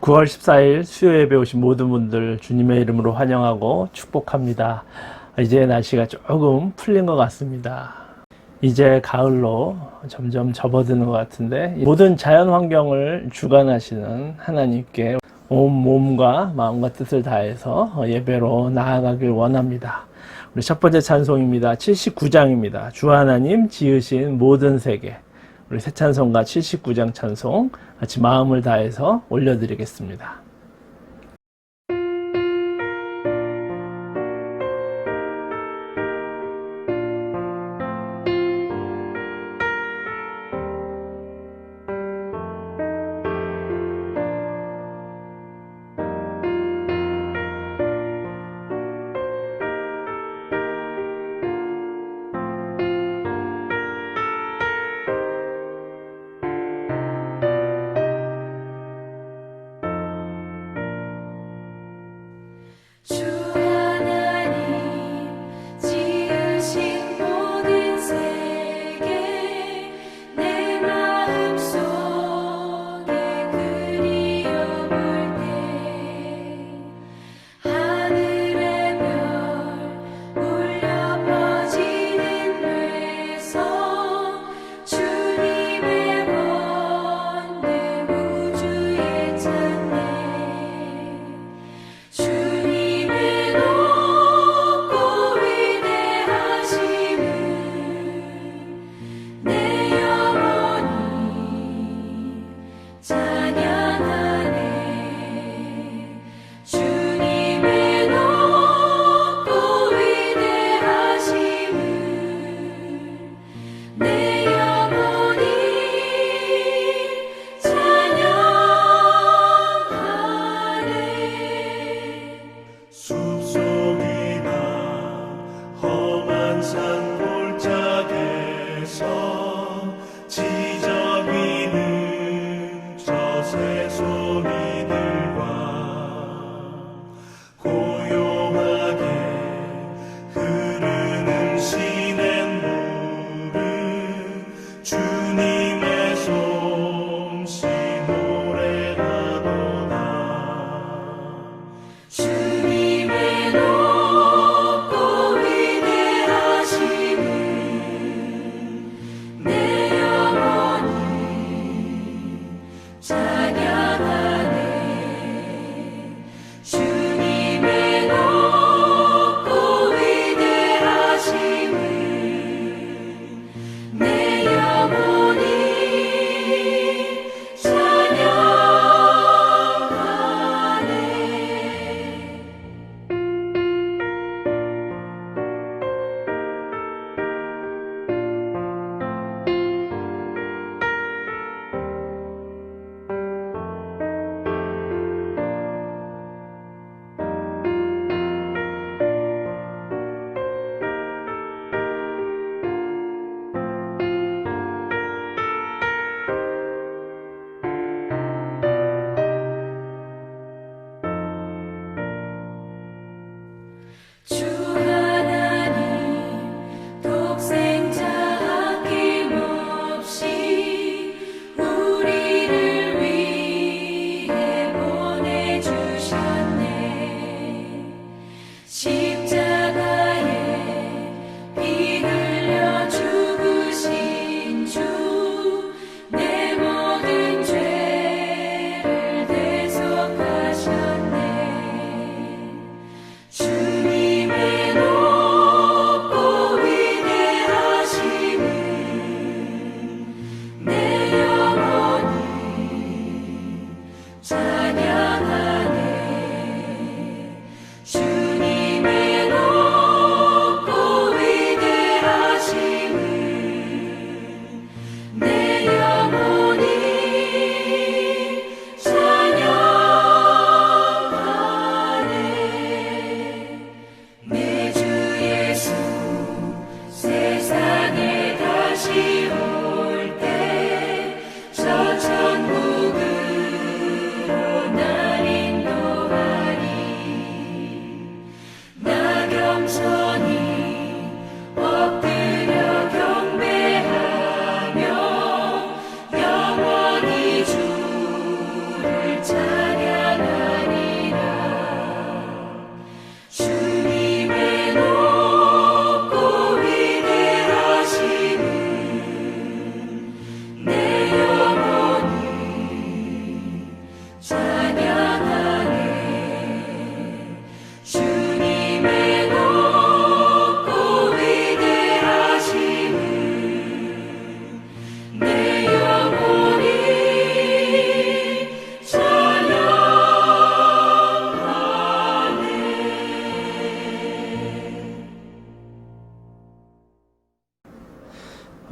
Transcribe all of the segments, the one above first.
9월 14일 수요 예배 오신 모든 분들 주님의 이름으로 환영하고 축복합니다. 이제 날씨가 조금 풀린 것 같습니다. 이제 가을로 점점 접어드는 것 같은데, 모든 자연 환경을 주관하시는 하나님께 온 몸과 마음과 뜻을 다해서 예배로 나아가길 원합니다. 우리 첫 번째 찬송입니다. 79장입니다. 주 하나님 지으신 모든 세계. 우리 새 찬송가 79장 찬송 같이 마음을 다해서 올려드리겠습니다.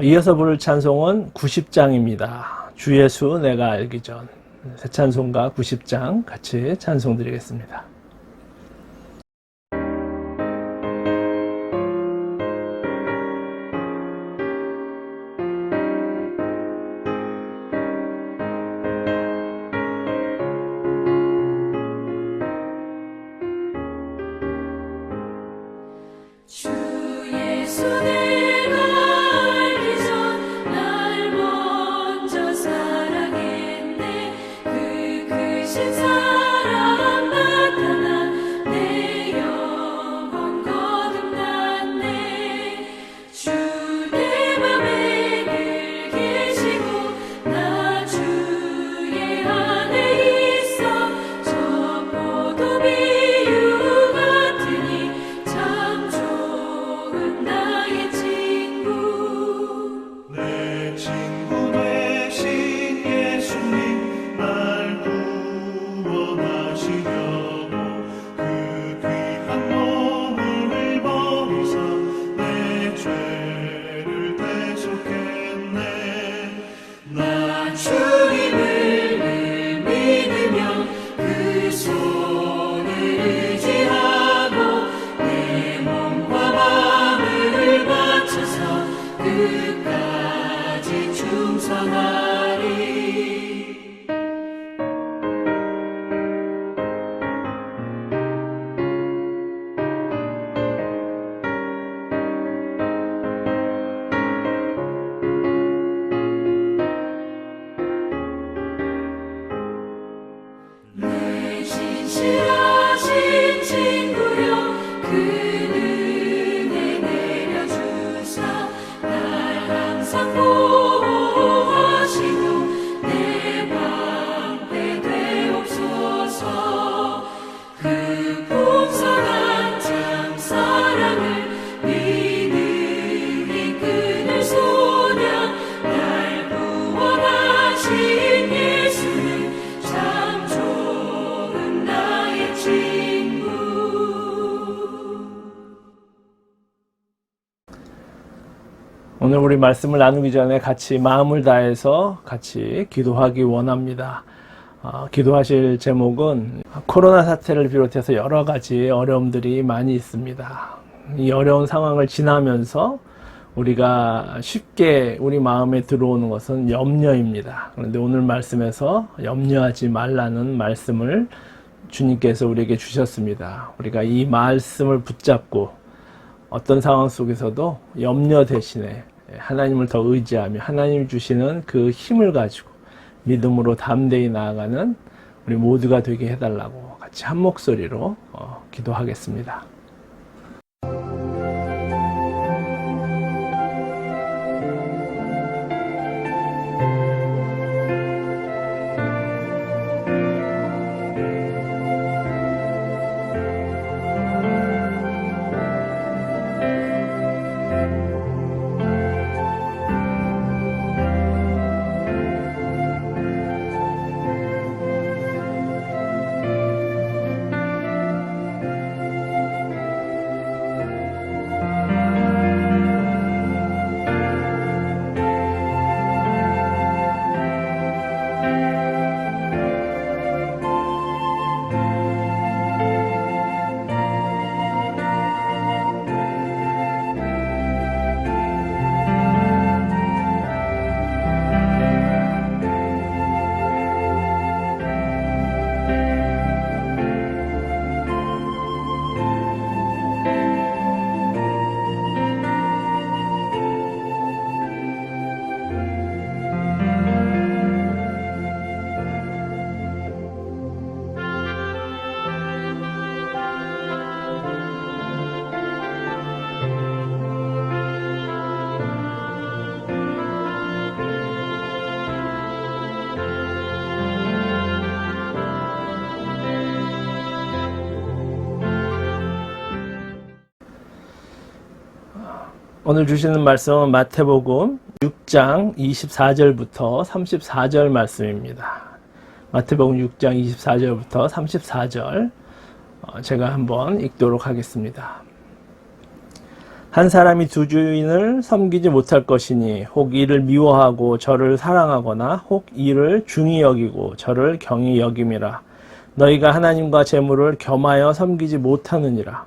이어서 부를 찬송은 90장입니다. 주 예수 내가 알기 전. 새 찬송가 90장 같이 찬송 드리겠습니다. 주 예수 내가 알기 전 날 먼저 사랑했네. 그 크신 사랑 나타나 내 영혼 거듭났네. 주 내 맘에 늘 계시고 나 주의 안에 있어. 저 포도 비유 같으니 참 좋은 나의 친구. 내 친구 되신 예수님 날 구원하시려고 그 귀한 몸을 버리사 내 죄를 대속했네. 나 주님을 늘 믿으며 그 손을 의지하고 내 몸과 마음을 바쳐서 끝까지 충성하리. 내 진실하신 친구여 그 은혜 내려주사 날 항상 보호하시고 내 방패 되옵소서. 그 풍성한 참 사랑을 믿음이 끊을 소냐. 날 구원하신 예수는 참 좋은 나의 친구. 오늘 우리 말씀을 나누기 전에 같이 마음을 다해서 같이 기도하기 원합니다. 기도하실 제목은 코로나 사태를 비롯해서 여러 가지 어려움들이 많이 있습니다. 이 어려운 상황을 지나면서 우리가 쉽게 우리 마음에 들어오는 것은 염려입니다. 그런데 오늘 말씀에서 염려하지 말라는 말씀을 주님께서 우리에게 주셨습니다. 우리가 이 말씀을 붙잡고 어떤 상황 속에서도 염려 대신에 하나님을 더 의지하며 하나님 주시는 그 힘을 가지고 믿음으로 담대히 나아가는 우리 모두가 되게 해달라고 같이 한 목소리로 기도하겠습니다. 오늘 주시는 말씀은 마태복음 6장 24절부터 34절 말씀입니다. 마태복음 6장 24절부터 34절 제가 한번 읽도록 하겠습니다. 한 사람이 두 주인을 섬기지 못할 것이니 혹 이를 미워하고 저를 사랑하거나 혹 이를 중히 여기고 저를 경히 여김이라. 너희가 하나님과 재물을 겸하여 섬기지 못하느니라.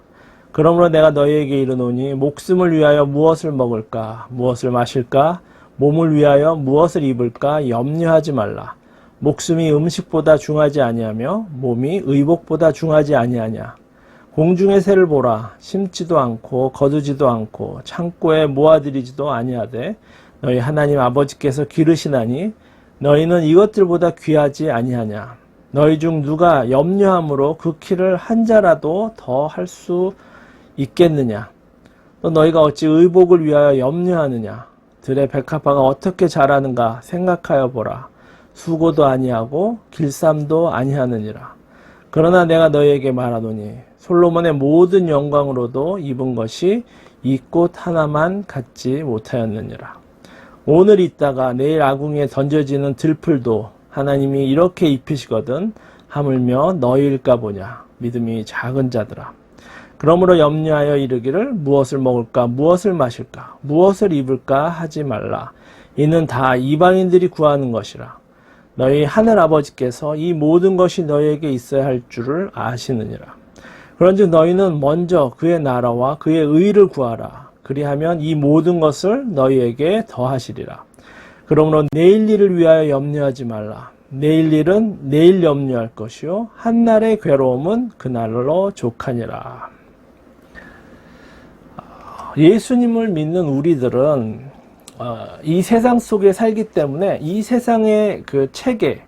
그러므로 내가 너희에게 이르노니 목숨을 위하여 무엇을 먹을까 무엇을 마실까 몸을 위하여 무엇을 입을까 염려하지 말라. 목숨이 음식보다 중하지 아니하며 몸이 의복보다 중하지 아니하냐. 공중의 새를 보라. 심지도 않고 거두지도 않고 창고에 모아들이지도 아니하되 너희 하나님 아버지께서 기르시나니 너희는 이것들보다 귀하지 아니하냐. 너희 중 누가 염려함으로 그 키를 한 자라도 더 할 수 있겠느냐. 또 너희가 어찌 의복을 위하여 염려하느냐. 들의 백합화가 어떻게 자라는가 생각하여 보라. 수고도 아니하고 길쌈도 아니하느니라. 그러나 내가 너희에게 말하노니 솔로몬의 모든 영광으로도 입은 것이 이 꽃 하나만 갖지 못하였느니라. 오늘 있다가 내일 아궁이에 던져지는 들풀도 하나님이 이렇게 입히시거든 하물며 너희일까 보냐. 믿음이 작은 자들아. 그러므로 염려하여 이르기를 무엇을 먹을까 무엇을 마실까 무엇을 입을까 하지 말라. 이는 다 이방인들이 구하는 것이라. 너희 하늘 아버지께서 이 모든 것이 너희에게 있어야 할 줄을 아시느니라. 그런즉 너희는 먼저 그의 나라와 그의 의를 구하라. 그리하면 이 모든 것을 너희에게 더하시리라. 그러므로 내일 일을 위하여 염려하지 말라. 내일 일은 내일 염려할 것이요 한날의 괴로움은 그날로 족하니라. 예수님을 믿는 우리들은 이 세상 속에 살기 때문에 이 세상의 그 체계,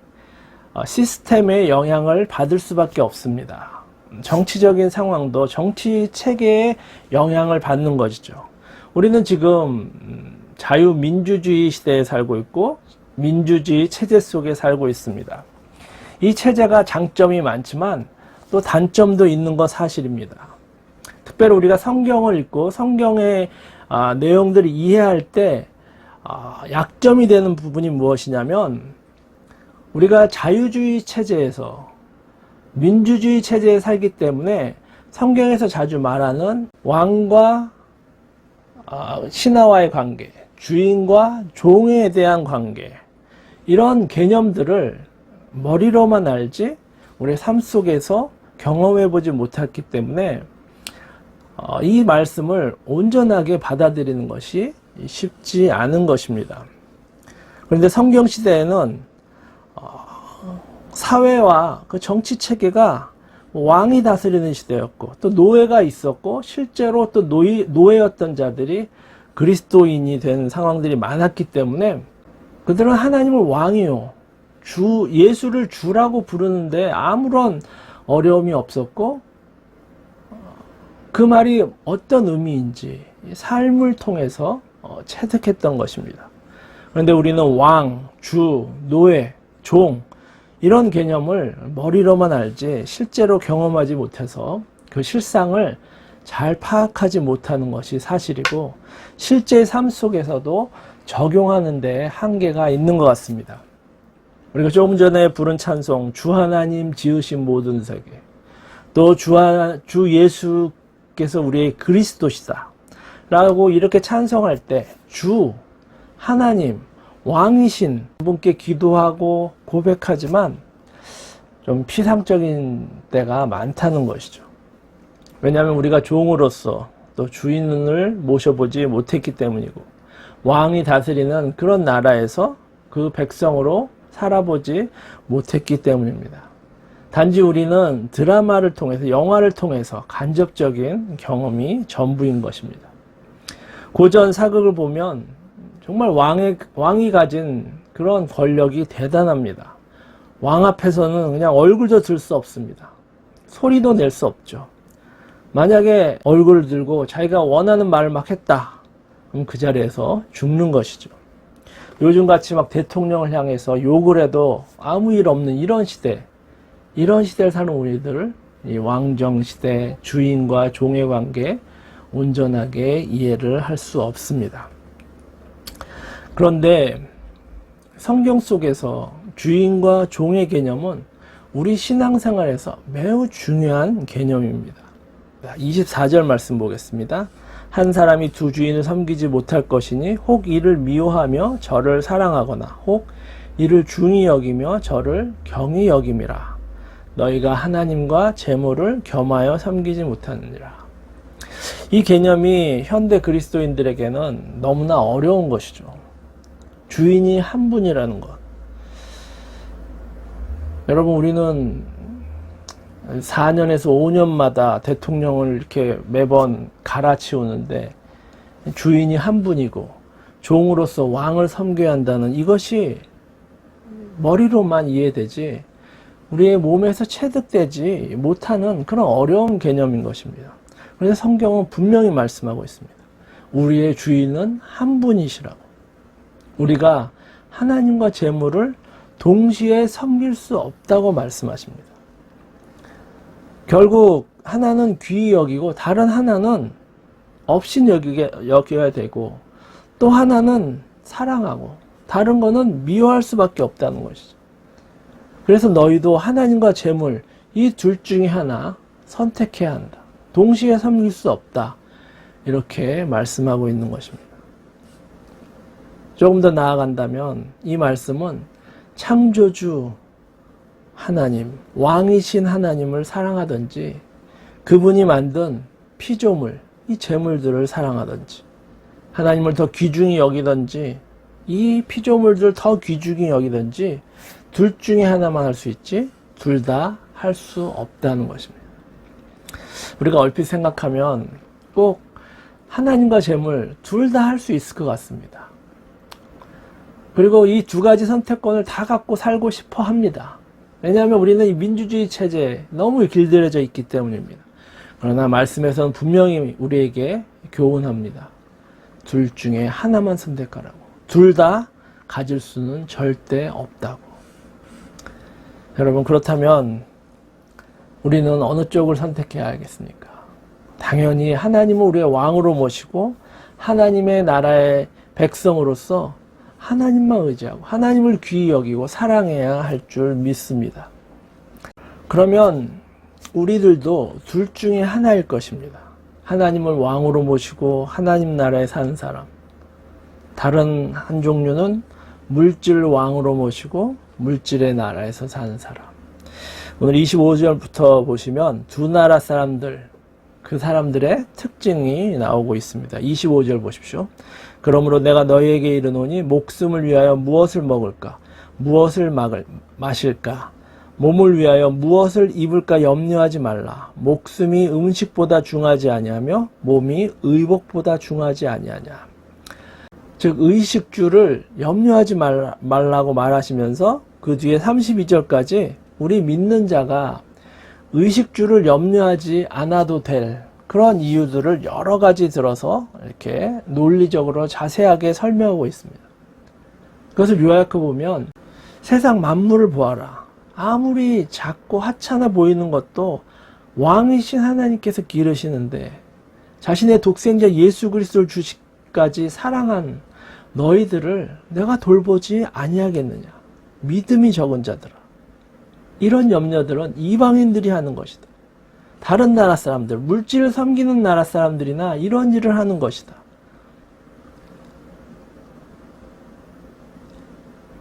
시스템의 영향을 받을 수밖에 없습니다. 정치적인 상황도 정치 체계의 영향을 받는 것이죠. 우리는 지금 자유민주주의 시대에 살고 있고 민주주의 체제 속에 살고 있습니다. 이 체제가 장점이 많지만 또 단점도 있는 건 사실입니다. 특별히 우리가 성경을 읽고 성경의 내용들을 이해할 때 약점이 되는 부분이 무엇이냐면 우리가 자유주의 체제에서 민주주의 체제에 살기 때문에 성경에서 자주 말하는 왕과 신하와의 관계, 주인과 종에 대한 관계, 이런 개념들을 머리로만 알지 우리의 삶 속에서 경험해보지 못했기 때문에 이 말씀을 온전하게 받아들이는 것이 쉽지 않은 것입니다. 그런데 성경 시대에는 사회와 그 정치 체계가 왕이 다스리는 시대였고 또 노예가 있었고 실제로 또 노예였던 자들이 그리스도인이 된 상황들이 많았기 때문에 그들은 하나님을 왕이요 예수를 주라고 부르는데 아무런 어려움이 없었고 그 말이 어떤 의미인지 삶을 통해서 체득했던 것입니다. 그런데 우리는 왕, 주, 노예, 종 이런 개념을 머리로만 알지 실제로 경험하지 못해서 그 실상을 잘 파악하지 못하는 것이 사실이고 실제 삶 속에서도 적용하는 데 한계가 있는 것 같습니다. 우리가 조금 전에 부른 찬송 주 하나님 지으신 모든 세계 또 주 예수께서 우리의 그리스도시다 라고 이렇게 찬송할 때 주 하나님 왕이신 분께 기도하고 고백하지만 좀 피상적인 때가 많다는 것이죠. 왜냐하면 우리가 종으로서 또 주인을 모셔보지 못했기 때문이고 왕이 다스리는 그런 나라에서 그 백성으로 살아보지 못했기 때문입니다. 단지 우리는 드라마를 통해서 영화를 통해서 간접적인 경험이 전부인 것입니다. 고전 사극을 보면 정말 왕이 가진 그런 권력이 대단합니다. 왕 앞에서는 그냥 얼굴도 들 수 없습니다. 소리도 낼 수 없죠. 만약에 얼굴을 들고 자기가 원하는 말을 막 했다. 그럼 그 자리에서 죽는 것이죠. 요즘같이 막 대통령을 향해서 욕을 해도 아무 일 없는 이런 시대를 사는 우리들, 이 왕정시대, 주인과 종의 관계 온전하게 이해를 할 수 없습니다. 그런데 성경 속에서 주인과 종의 개념은 우리 신앙생활에서 매우 중요한 개념입니다. 24절 말씀 보겠습니다. 한 사람이 두 주인을 섬기지 못할 것이니 혹 이를 미워하며 저를 사랑하거나 혹 이를 중히 여기며 저를 경히 여김이라. 너희가 하나님과 재물을 겸하여 섬기지 못하느니라. 이 개념이 현대 그리스도인들에게는 너무나 어려운 것이죠. 주인이 한 분이라는 것. 여러분, 우리는 4년에서 5년마다 대통령을 이렇게 매번 갈아치우는데 주인이 한 분이고 종으로서 왕을 섬겨야 한다는 이것이 머리로만 이해되지 우리의 몸에서 체득되지 못하는 그런 어려운 개념인 것입니다. 그래서 성경은 분명히 말씀하고 있습니다. 우리의 주인은 한 분이시라고. 우리가 하나님과 재물을 동시에 섬길 수 없다고 말씀하십니다. 결국 하나는 귀히 여기고 다른 하나는 업신 여겨야 되고 또 하나는 사랑하고 다른 거는 미워할 수밖에 없다는 것이죠. 그래서 너희도 하나님과 재물 이 둘 중에 하나 선택해야 한다. 동시에 섬길 수 없다. 이렇게 말씀하고 있는 것입니다. 조금 더 나아간다면 이 말씀은 창조주 하나님, 왕이신 하나님을 사랑하든지 그분이 만든 피조물, 이 재물들을 사랑하든지 하나님을 더 귀중히 여기든지 이 피조물들을 더 귀중히 여기든지 둘 중에 하나만 할 수 있지 둘 다 할 수 없다는 것입니다. 우리가 얼핏 생각하면 꼭 하나님과 재물 둘 다 할 수 있을 것 같습니다. 그리고 이 두 가지 선택권을 다 갖고 살고 싶어 합니다. 왜냐하면 우리는 이 민주주의 체제에 너무 길들여져 있기 때문입니다. 그러나 말씀에서는 분명히 우리에게 교훈합니다. 둘 중에 하나만 선택하라고. 둘 다 가질 수는 절대 없다고. 여러분, 그렇다면 우리는 어느 쪽을 선택해야 하겠습니까? 당연히 하나님을 우리의 왕으로 모시고 하나님의 나라의 백성으로서 하나님만 의지하고 하나님을 귀히 여기고 사랑해야 할 줄 믿습니다. 그러면 우리들도 둘 중에 하나일 것입니다. 하나님을 왕으로 모시고 하나님 나라에 사는 사람. 다른 한 종류는 물질 왕으로 모시고 물질의 나라에서 사는 사람. 오늘 25절부터 보시면 두 나라 사람들, 그 사람들의 특징이 나오고 있습니다. 25절 보십시오. 그러므로 내가 너희에게 이르노니 목숨을 위하여 무엇을 먹을까? 무엇을 마실까? 몸을 위하여 무엇을 입을까 염려하지 말라. 목숨이 음식보다 중하지 아니하며 몸이 의복보다 중하지 아니하냐. 즉 의식주를 염려하지 말라고 말하시면서 그 뒤에 32절까지 우리 믿는 자가 의식주를 염려하지 않아도 될 그런 이유들을 여러 가지 들어서 이렇게 논리적으로 자세하게 설명하고 있습니다. 그것을 요약해 보면 세상 만물을 보아라. 아무리 작고 하찮아 보이는 것도 왕이신 하나님께서 기르시는데 자신의 독생자 예수 그리스도를 주시기까지 사랑한 너희들을 내가 돌보지 아니하겠느냐. 믿음이 적은 자들아. 이런 염려들은 이방인들이 하는 것이다. 다른 나라 사람들, 물질을 섬기는 나라 사람들이나 이런 일을 하는 것이다.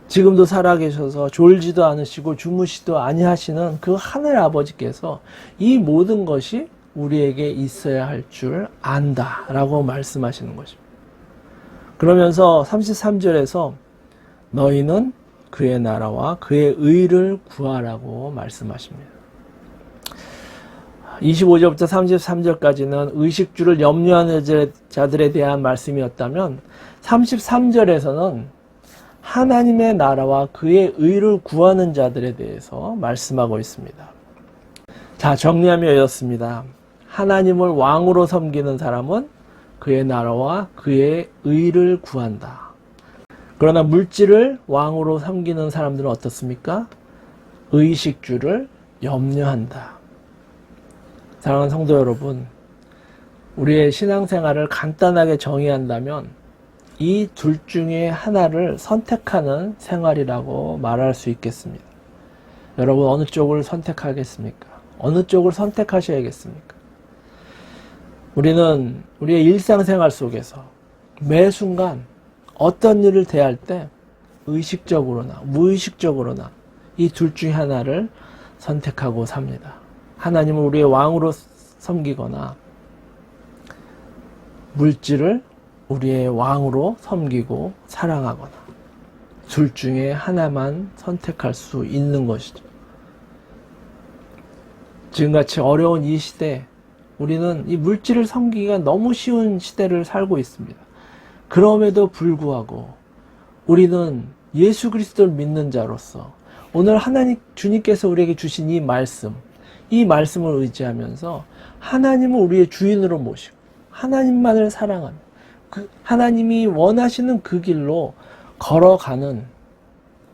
지금도 살아계셔서 졸지도 않으시고 주무시도 아니하시는 그 하늘 아버지께서 이 모든 것이 우리에게 있어야 할 줄 안다라고 말씀하시는 것입니다. 그러면서 33절에서 너희는 그의 나라와 그의 의를 구하라고 말씀하십니다. 25절부터 33절까지는 의식주를 염려하는 자들에 대한 말씀이었다면 33절에서는 하나님의 나라와 그의 의를 구하는 자들에 대해서 말씀하고 있습니다. 자, 정리하며 이렇습니다. 하나님을 왕으로 섬기는 사람은 그의 나라와 그의 의를 구한다. 그러나 물질을 왕으로 섬기는 사람들은 어떻습니까? 의식주를 염려한다. 사랑하는 성도 여러분, 우리의 신앙생활을 간단하게 정의한다면 이 둘 중에 하나를 선택하는 생활이라고 말할 수 있겠습니다. 여러분, 어느 쪽을 선택하겠습니까? 어느 쪽을 선택하셔야겠습니까? 우리는 우리의 일상생활 속에서 매 순간 어떤 일을 대할 때 의식적으로나 무의식적으로나 이 둘 중에 하나를 선택하고 삽니다. 하나님을 우리의 왕으로 섬기거나 물질을 우리의 왕으로 섬기고 사랑하거나 둘 중에 하나만 선택할 수 있는 것이죠. 지금같이 어려운 이 시대에 우리는 이 물질을 섬기기가 너무 쉬운 시대를 살고 있습니다. 그럼에도 불구하고 우리는 예수 그리스도를 믿는 자로서 오늘 하나님 주님께서 우리에게 주신 이 말씀을 의지하면서 하나님을 우리의 주인으로 모시고 하나님만을 사랑하는 그 하나님이 원하시는 그 길로 걸어가는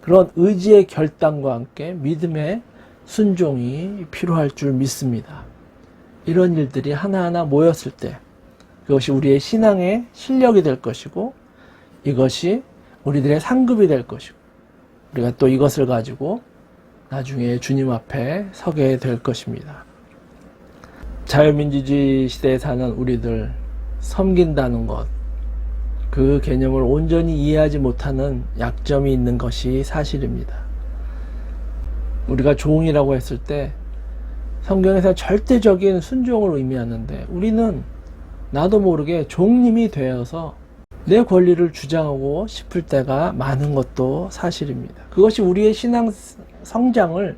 그런 의지의 결단과 함께 믿음의 순종이 필요할 줄 믿습니다. 이런 일들이 하나하나 모였을 때 그것이 우리의 신앙의 실력이 될 것이고 이것이 우리들의 상급이 될 것이고 우리가 또 이것을 가지고 나중에 주님 앞에 서게 될 것입니다. 자유민주주의 시대에 사는 우리들 섬긴다는 것, 그 개념을 온전히 이해하지 못하는 약점이 있는 것이 사실입니다. 우리가 종이라고 했을 때 성경에서 절대적인 순종을 의미하는데 우리는 나도 모르게 종님이 되어서 내 권리를 주장하고 싶을 때가 많은 것도 사실입니다. 그것이 우리의 신앙 성장을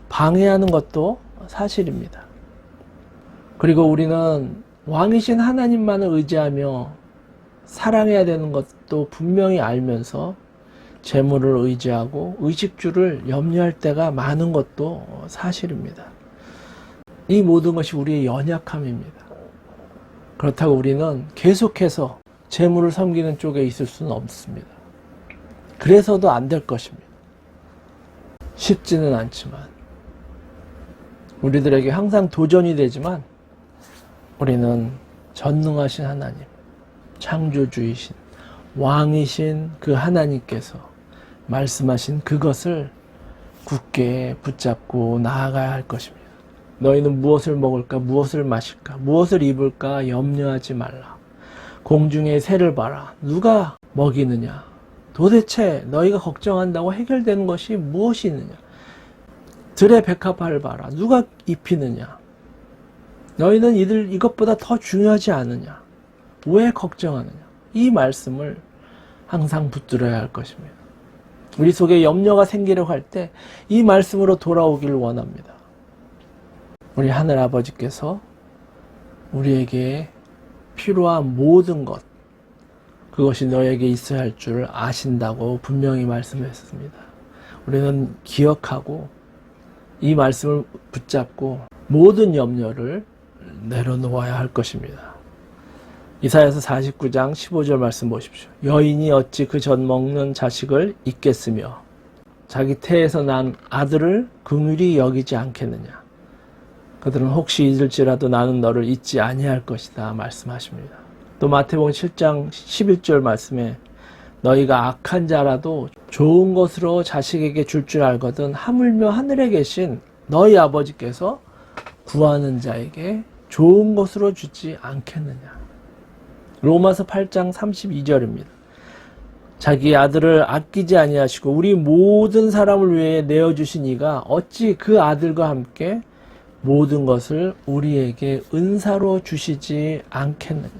방해하는 것도 사실입니다. 그리고 우리는 왕이신 하나님만을 의지하며 사랑해야 되는 것도 분명히 알면서 재물을 의지하고 의식주를 염려할 때가 많은 것도 사실입니다. 이 모든 것이 우리의 연약함입니다. 그렇다고 우리는 계속해서 재물을 섬기는 쪽에 있을 수는 없습니다. 그래서도 안 될 것입니다. 쉽지는 않지만 우리들에게 항상 도전이 되지만 우리는 전능하신 하나님, 창조주이신 왕이신 그 하나님께서 말씀하신 그것을 굳게 붙잡고 나아가야 할 것입니다. 너희는 무엇을 먹을까, 무엇을 마실까, 무엇을 입을까 염려하지 말라. 공중의 새를 봐라. 누가 먹이느냐? 도대체 너희가 걱정한다고 해결되는 것이 무엇이 있느냐? 들의 백합화를 봐라. 누가 입히느냐? 너희는 이것보다 더 중요하지 않느냐? 왜 걱정하느냐? 이 말씀을 항상 붙들어야 할 것입니다. 우리 속에 염려가 생기려고 할 때 이 말씀으로 돌아오길 원합니다. 우리 하늘 아버지께서 우리에게 필요한 모든 것, 그것이 너에게 있어야 할 줄 아신다고 분명히 말씀했습니다. 우리는 기억하고 이 말씀을 붙잡고 모든 염려를 내려놓아야 할 것입니다. 이사야서 49장 15절 말씀 보십시오. 여인이 어찌 그 젖 먹는 자식을 잊겠으며 자기 태에서 난 아들을 긍휼히 여기지 않겠느냐. 그들은 혹시 잊을지라도 나는 너를 잊지 아니할 것이다 말씀하십니다. 또 마태복음 7장 11절 말씀에 너희가 악한 자라도 좋은 것으로 자식에게 줄 줄 알거든 하물며 하늘에 계신 너희 아버지께서 구하는 자에게 좋은 것으로 주지 않겠느냐. 로마서 8장 32절입니다. 자기 아들을 아끼지 아니하시고 우리 모든 사람을 위해 내어주신 이가 어찌 그 아들과 함께 모든 것을 우리에게 은사로 주시지 않겠느냐.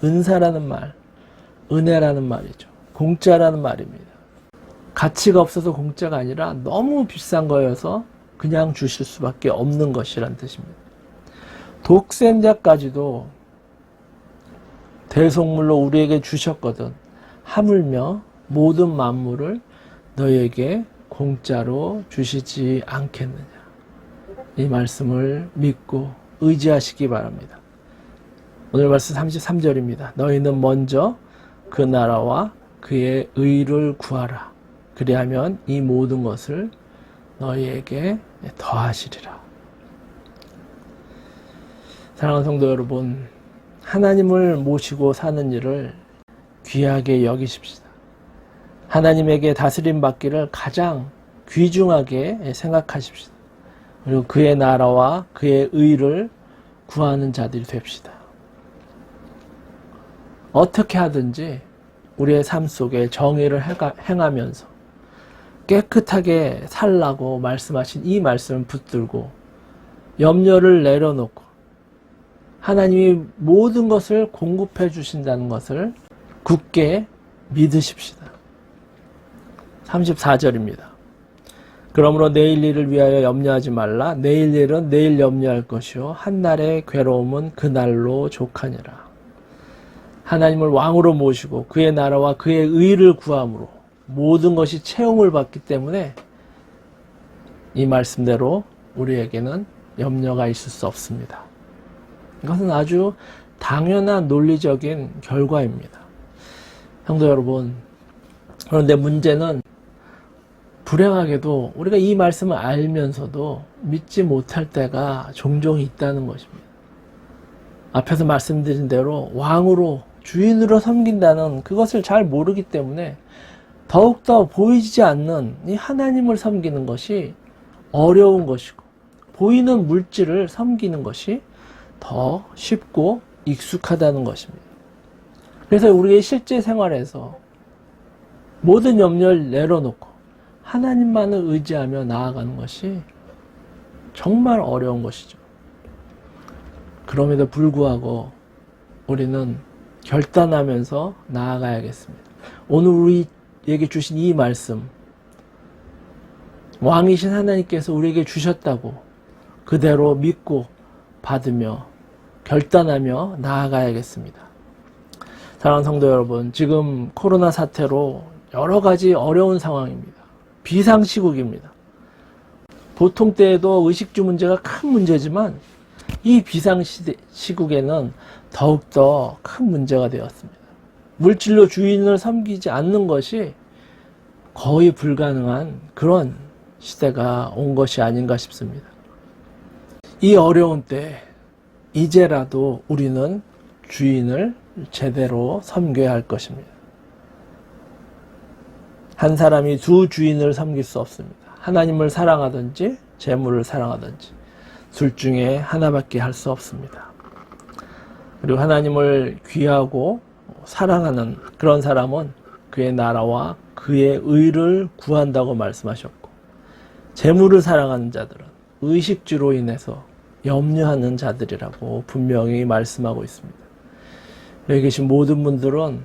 은사라는 말, 은혜라는 말이죠. 공짜라는 말입니다. 가치가 없어서 공짜가 아니라 너무 비싼 거여서 그냥 주실 수밖에 없는 것이란 뜻입니다. 독생자까지도 대속물로 우리에게 주셨거든 하물며 모든 만물을 너희에게 공짜로 주시지 않겠느냐. 이 말씀을 믿고 의지하시기 바랍니다. 오늘 말씀 33절입니다. 너희는 먼저 그 나라와 그의 의를 구하라. 그리하면 이 모든 것을 너희에게 더하시리라. 사랑하는 성도 여러분, 하나님을 모시고 사는 일을 귀하게 여기십시다. 하나님에게 다스림 받기를 가장 귀중하게 생각하십시다. 그리고 그의 나라와 그의 의를 구하는 자들이 됩시다. 어떻게 하든지 우리의 삶 속에 정의를 행하면서 깨끗하게 살라고 말씀하신 이 말씀을 붙들고 염려를 내려놓고 하나님이 모든 것을 공급해 주신다는 것을 굳게 믿으십시다. 34절입니다. 그러므로 내일 일을 위하여 염려하지 말라. 내일 일은 내일 염려할 것이요 한날의 괴로움은 그날로 족하니라. 하나님을 왕으로 모시고 그의 나라와 그의 의를 구함으로 모든 것이 채움을 받기 때문에 이 말씀대로 우리에게는 염려가 있을 수 없습니다. 이것은 아주 당연한 논리적인 결과입니다. 성도 여러분, 그런데 문제는 불행하게도 우리가 이 말씀을 알면서도 믿지 못할 때가 종종 있다는 것입니다. 앞에서 말씀드린 대로 왕으로 주인으로 섬긴다는 그것을 잘 모르기 때문에 더욱더 보이지 않는 이 하나님을 섬기는 것이 어려운 것이고 보이는 물질을 섬기는 것이 더 쉽고 익숙하다는 것입니다. 그래서 우리의 실제 생활에서 모든 염려를 내려놓고 하나님만을 의지하며 나아가는 것이 정말 어려운 것이죠. 그럼에도 불구하고 우리는 결단하면서 나아가야겠습니다. 오늘 우리에게 주신 이 말씀, 왕이신 하나님께서 우리에게 주셨다고 그대로 믿고 받으며 결단하며 나아가야겠습니다. 사랑하는 성도 여러분, 지금 코로나 사태로 여러 가지 어려운 상황입니다. 비상시국입니다. 보통 때에도 의식주 문제가 큰 문제지만 이 비상시국에는 더욱더 큰 문제가 되었습니다. 물질로 주인을 섬기지 않는 것이 거의 불가능한 그런 시대가 온 것이 아닌가 싶습니다. 이 어려운 때 이제라도 우리는 주인을 제대로 섬겨야 할 것입니다. 한 사람이 두 주인을 섬길 수 없습니다. 하나님을 사랑하든지 재물을 사랑하든지 둘 중에 하나밖에 할 수 없습니다. 그리고 하나님을 귀하고 사랑하는 그런 사람은 그의 나라와 그의 의를 구한다고 말씀하셨고, 재물을 사랑하는 자들은 의식주로 인해서 염려하는 자들이라고 분명히 말씀하고 있습니다. 여기 계신 모든 분들은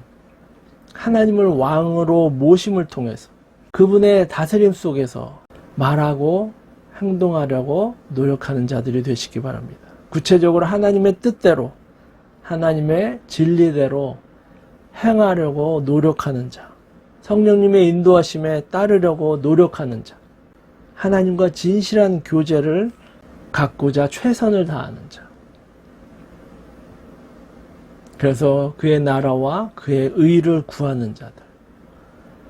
하나님을 왕으로 모심을 통해서 그분의 다스림 속에서 말하고 행동하려고 노력하는 자들이 되시기 바랍니다. 구체적으로 하나님의 뜻대로, 하나님의 진리대로 행하려고 노력하는 자, 성령님의 인도하심에 따르려고 노력하는 자, 하나님과 진실한 교제를 갖고자 최선을 다하는 자, 그래서 그의 나라와 그의 의를 구하는 자들,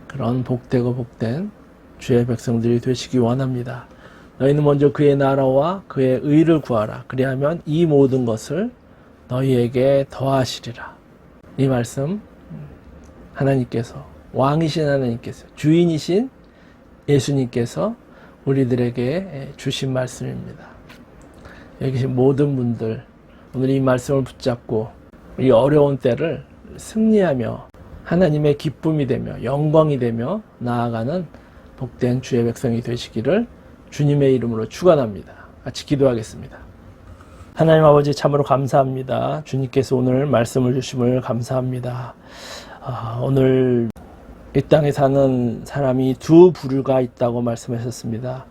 그런 복되고 복된 주의 백성들이 되시기 원합니다. 너희는 먼저 그의 나라와 그의 의를 구하라. 그리하면 이 모든 것을 너희에게 더하시리라. 이 말씀 하나님께서, 왕이신 하나님께서, 주인이신 예수님께서 우리들에게 주신 말씀입니다. 여기 계신 모든 분들, 오늘 이 말씀을 붙잡고 이 어려운 때를 승리하며 하나님의 기쁨이 되며 영광이 되며 나아가는 복된 주의 백성이 되시기를 주님의 이름으로 축원합니다. 같이 기도하겠습니다. 하나님 아버지, 참으로 감사합니다. 주님께서 오늘 말씀을 주심을 감사합니다. 오늘 이 땅에 사는 사람이 두 부류가 있다고 말씀하셨습니다.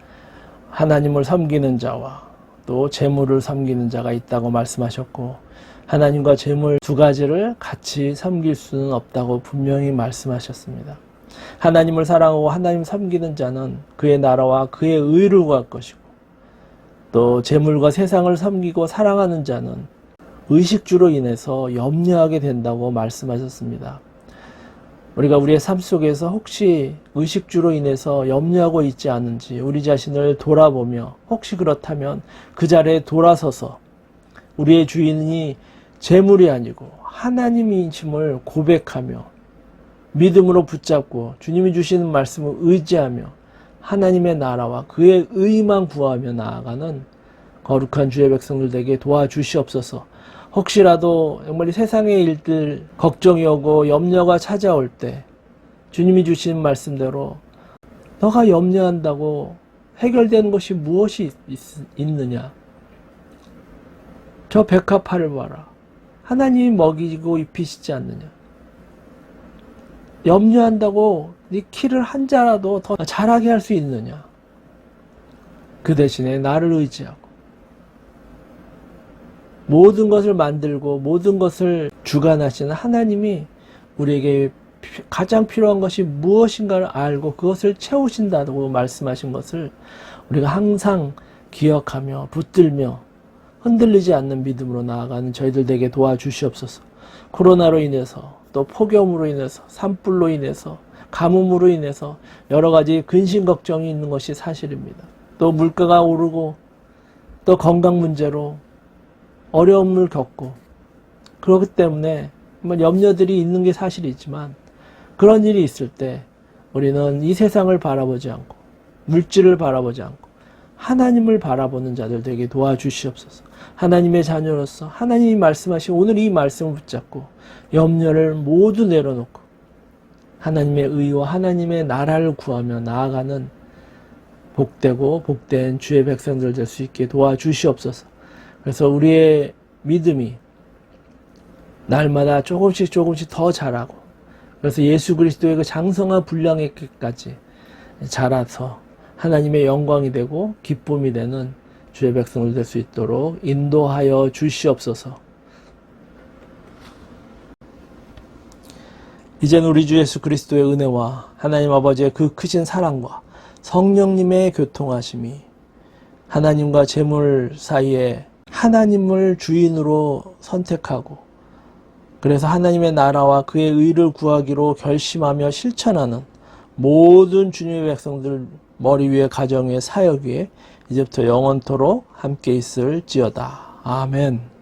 하나님을 섬기는 자와 또 재물을 섬기는 자가 있다고 말씀하셨고, 하나님과 재물 두 가지를 같이 섬길 수는 없다고 분명히 말씀하셨습니다. 하나님을 사랑하고 하나님 섬기는 자는 그의 나라와 그의 의를 구할 것이고, 또 재물과 세상을 섬기고 사랑하는 자는 의식주로 인해서 염려하게 된다고 말씀하셨습니다. 우리가 우리의 삶 속에서 혹시 의식주로 인해서 염려하고 있지 않은지 우리 자신을 돌아보며, 혹시 그렇다면 그 자리에 돌아서서 우리의 주인이 재물이 아니고 하나님이심을 고백하며 믿음으로 붙잡고 주님이 주시는 말씀을 의지하며 하나님의 나라와 그의 의만 구하며 나아가는 거룩한 주의 백성들 되게 도와주시옵소서. 혹시라도 정말 이 세상의 일들 걱정이 오고 염려가 찾아올 때 주님이 주신 말씀대로 너가 염려한다고 해결되는 것이 무엇이 있느냐? 저 백합화를 봐라. 하나님이 먹이고 입히시지 않느냐? 염려한다고 네 키를 한 자라도 더 자라게 할 수 있느냐? 그 대신에 나를 의지하고 모든 것을 만들고 모든 것을 주관하시는 하나님이 우리에게 가장 필요한 것이 무엇인가를 알고 그것을 채우신다고 말씀하신 것을 우리가 항상 기억하며 붙들며 흔들리지 않는 믿음으로 나아가는 저희들 되게 도와주시옵소서. 코로나로 인해서 또 폭염으로 인해서 산불로 인해서 가뭄으로 인해서 여러 가지 근심 걱정이 있는 것이 사실입니다. 또 물가가 오르고 또 건강 문제로 어려움을 겪고 그렇기 때문에 염려들이 있는 게 사실이지만 그런 일이 있을 때 우리는 이 세상을 바라보지 않고 물질을 바라보지 않고 하나님을 바라보는 자들 되게 도와주시옵소서. 하나님의 자녀로서 하나님이 말씀하신 오늘 이 말씀을 붙잡고 염려를 모두 내려놓고 하나님의 의와 하나님의 나라를 구하며 나아가는 복되고 복된 주의 백성들 될 수 있게 도와주시옵소서. 그래서 우리의 믿음이 날마다 조금씩 더 자라고 그래서 예수 그리스도의 그 장성한 분량에까지 자라서 하나님의 영광이 되고 기쁨이 되는 주의 백성들 될 수 있도록 인도하여 주시옵소서. 이제는 우리 주 예수 그리스도의 은혜와 하나님 아버지의 그 크신 사랑과 성령님의 교통하심이 하나님과 재물 사이에 하나님을 주인으로 선택하고 그래서 하나님의 나라와 그의 의를 구하기로 결심하며 실천하는 모든 주님의 백성들 머리 위에 가정 위에 사역 위에 이제부터 영원토록 함께 있을지어다. 아멘.